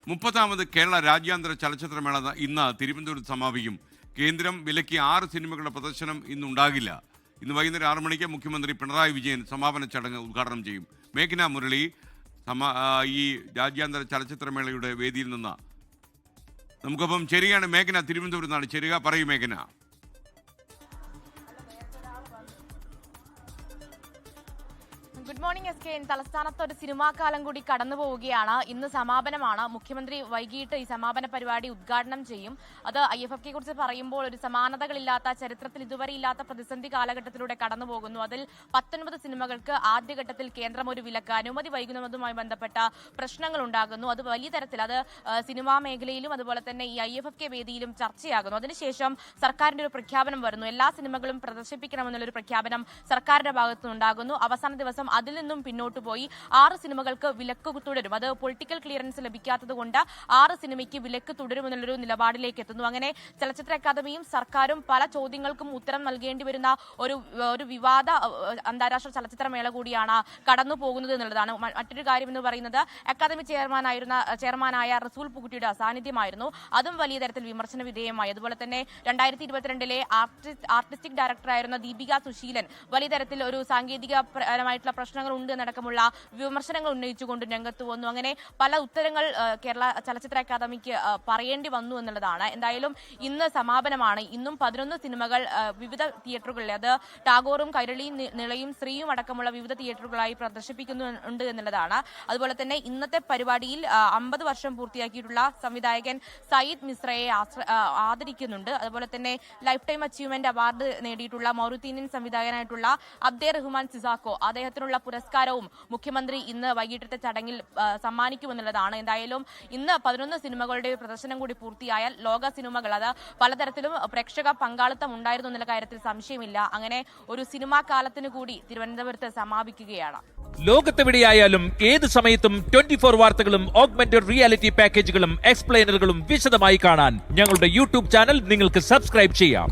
30ാമത് കേരള രാജ്യാന്തര ചലച്ചിത്രമേള ഇന്ന് തിരുവനന്തപുരത്ത് സമാപിക്കും. കേന്ദ്രം വിലക്കിയ 6 സിനിമകളുടെ പ്രദർശനം ഇന്നുണ്ടാകില്ല. ഇന്ന് വൈകുന്നേരം 6 മണിക്ക് മുഖ്യമന്ത്രി പിണറായി വിജയൻ സമാപന ചടങ്ങ് ഉദ്ഘാടനം ചെയ്യും. മേഘന മുരളി ഈ രാജ്യാന്തര ചലച്ചിത്രമേളയുടെ വേദിയിൽ നിന്ന് നമുക്കൊപ്പം ചേരുകയാണ്. മേഘന തിരുവനന്തപുരത്ത് നിന്നാണ് ചേരുക. പറയൂ മേഘന. Good morning S K. തലസ്ഥാനത്ത് ഒരു സിനിമാ കാലം കൂടി കടന്നു പോവുകയാണ്. ഇന്ന് സമാപനമാണ്. മുഖ്യമന്ത്രി വൈകിട്ട് ഈ സമാപന പരിപാടി ഉദ്ഘാടനം ചെയ്യും. അത് IFFK കുറിച്ച് പറയുമ്പോൾ ഒരു സമാനതകളില്ലാത്ത, ചരിത്രത്തിൽ ഇതുവരെ ഇല്ലാത്ത പ്രതിസന്ധി കാലഘട്ടത്തിലൂടെ കടന്നു പോകുന്നു. അതിൽ 19 സിനിമകൾക്ക് ആദ്യഘട്ടത്തിൽ കേന്ദ്രം ഒരു വിലക്ക്, അനുമതി വൈകുന്നതുമായി ബന്ധപ്പെട്ട പ്രശ്നങ്ങൾ ഉണ്ടാകുന്നു. അത് വലിയ തരത്തിൽ അത് സിനിമാ മേഖലയിലും അതുപോലെ തന്നെ ഈ IFFK വേദിയിലും ചർച്ചയാകുന്നു. അതിനുശേഷം സർക്കാരിന്റെ ഒരു പ്രഖ്യാപനം വരുന്നു. എല്ലാ സിനിമകളും പ്രദർശിപ്പിക്കണമെന്നുള്ളൊരു പ്രഖ്യാപനം സർക്കാരിന്റെ ഭാഗത്തുനിന്നുണ്ടാകുന്നു. അവസാന ദിവസം അതിൽ നിന്നും പിന്നോട്ട് പോയി 6 സിനിമകൾക്ക് വിലക്ക് തുടരും. അത് പൊളിറ്റിക്കൽ ക്ലിയറൻസ് ലഭിക്കാത്തത് കൊണ്ട് 6 സിനിമയ്ക്ക് വിലക്ക് തുടരുമെന്നുള്ളൊരു നിലപാടിലേക്ക് എത്തുന്നു. അങ്ങനെ ചലച്ചിത്ര അക്കാദമിയും സർക്കാരും പല ചോദ്യങ്ങൾക്കും ഉത്തരം നൽകേണ്ടി വരുന്ന ഒരു വിവാദ അന്താരാഷ്ട്ര ചലച്ചിത്രമേള കൂടിയാണ് കടന്നു പോകുന്നത് എന്നുള്ളതാണ്. മറ്റൊരു കാര്യം എന്ന് പറയുന്നത് അക്കാദമി ചെയർമാനായ റസൂൽ പൂക്കുട്ടിയുടെ അസാന്നിധ്യമായിരുന്നു. അതും വലിയ തരത്തിൽ വിമർശന വിധേയമായി. അതുപോലെ തന്നെ 2022 ആർട്ടിസ്റ്റിക് ഡയറക്ടറായിരുന്ന ദീപിക സുശീലൻ വലിയ തരത്തിൽ ഒരു സാങ്കേതികപരമായിട്ടുള്ള പ്രശ്നങ്ങൾ ഉണ്ട് എന്നടക്കമുള്ള വിമർശനങ്ങൾ ഉന്നയിച്ചുകൊണ്ട് രംഗത്ത് വന്നു. അങ്ങനെ പല ഉത്തരങ്ങൾ കേരള ചലച്ചിത്ര അക്കാദമിക്ക് പറയേണ്ടി വന്നു എന്നുള്ളതാണ്. എന്തായാലും ഇന്ന് സമാപനമാണ്. ഇന്നും 11 സിനിമകൾ വിവിധ തിയേറ്ററുകളിൽ, അത് ടാഗോറും കൈരളിയും നിളയും ശ്രീയും അടക്കമുള്ള വിവിധ തിയേറ്ററുകളായി പ്രദർശിപ്പിക്കുന്നുണ്ട് എന്നുള്ളതാണ്. അതുപോലെ തന്നെ ഇന്നത്തെ പരിപാടിയിൽ 50 വർഷം പൂർത്തിയാക്കിയിട്ടുള്ള സംവിധായകൻ സയ്യിദ് മിശ്രയെ ആദരിക്കുന്നുണ്ട്. അതുപോലെ തന്നെ ലൈഫ് ടൈം അച്ചീവ്മെന്റ് അവാർഡ് നേടിയിട്ടുള്ള മൗറിത്തീനിയൻ സംവിധായകനായിട്ടുള്ള അബ്ദേ റഹ്മാൻ സിസാക്കോ, അദ്ദേഹത്തിനുള്ള പുരസ്കാരവും മുഖ്യമന്ത്രി ഇന്ന് വൈകിട്ടത്തെ ചടങ്ങിൽ സമ്മാനിക്കുമെന്നുള്ളതാണ്. എന്തായാലും ഇന്ന് 11 സിനിമകളുടെ പ്രദർശനം കൂടി പൂർത്തിയായാൽ ലോക സിനിമകൾ, അത് പലതരത്തിലും പ്രേക്ഷക പങ്കാളിത്തം ഉണ്ടായിരുന്നു എന്നുള്ള കാര്യത്തിൽ സംശയമില്ല. അങ്ങനെ ഒരു സിനിമാ കാലത്തിന് കൂടി തിരുവനന്തപുരത്ത് സമാപിക്കുകയാണ്. ലോകത്തെവിടെയായാലും ഏത് സമയത്തും 24 വാർത്തകളും ഓഗ്മെന്റഡ് റിയാലിറ്റി പാക്കേജുകളും എക്സ്പ്ലെയിനറുകളും വിശദമായി കാണാൻ ഞങ്ങളുടെ യൂട്യൂബ് ചാനൽ നിങ്ങൾക്ക് സബ്സ്ക്രൈബ് ചെയ്യാം.